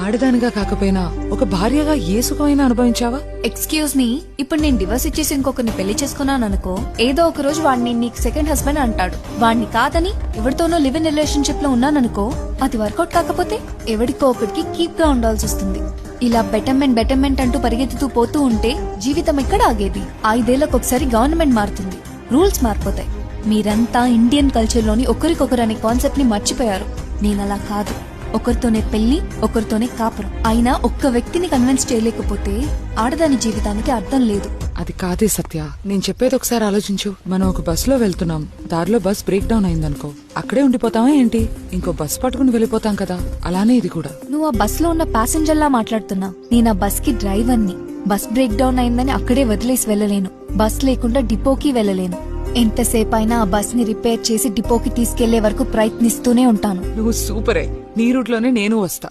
ఆడదానిగా కాకపోయినా ఒక భార్యగా ఏ సుఖమైనా అనుభవించావా? ఎక్స్క్యూజ్ మీ, ఇప్పుడు నేను డివోర్స్ ఇచ్చేసి ఇంకొకరిని పెళ్లి చేసుకున్నాను అనుకో, ఏదో ఒక రోజు వాడిని నీకు సెకండ్ హస్బెండ్ అంటాడు. వాడిని కాదని ఎవరితోనో లివ్ ఇన్ రిలేషన్షిప్ లో ఉన్నాననుకో, అది వర్కౌట్ కాకపోతే ఎవరికో ఒకరికి కీప్ గా ఉండాల్సి వస్తుంది. ఇలా బెటర్మెంట్ అంటూ పరిగెత్తుతూ పోతూ ఉంటే జీవితం ఎక్కడ ఆగేది? 5 ఏళ్లకు ఒకసారి గవర్నమెంట్ మారుతుంది, రూల్స్ మారిపోతాయి. మీరంతా ఇండియన్ కల్చర్ లోని ఒకరికొకరు అనే కాన్సెప్ట్ ని మర్చిపోయారు. నేనలా కాదు. ఒకరితోనే పెళ్లి, ఒకరితోనే కాపురం. అయినా ఒక్క వ్యక్తిని కన్విన్స్ చేయలేకపోతే ఆడదాని జీవితానికి అర్థం లేదు. అది కాదే సత్య, నేను చెప్పేది ఒకసారి ఆలోచించు. మనం ఒక బస్ లో వెళ్తున్నాం, దారిలో బస్ బ్రేక్ డౌన్ అయిందనుకో, అక్కడే ఉండిపోతావా ఏంటి? ఇంకో బస్ పట్టుకుని వెళ్ళిపోతాం కదా, అలానే ఇది కూడా. నువ్వు ఆ బస్ లో ఉన్న ప్యాసింజర్ లా మాట్లాడుతున్నావు. నేను ఆ బస్ కి డ్రైవర్ ని. బస్ బ్రేక్ డౌన్ అయిందని అక్కడే వదిలేసి వెళ్ళలేను. బస్ లేకుండా డిపోకి వెళ్ళలేను. ఎంతసేపు అయినా ఆ బస్ ని రిపేర్ చేసి డిపోకి తీసుకెళ్లే వరకు ప్రయత్నిస్తూనే ఉంటాను. నువ్వు సూపరే. నీ రూట్ లోనే నేను వస్తా.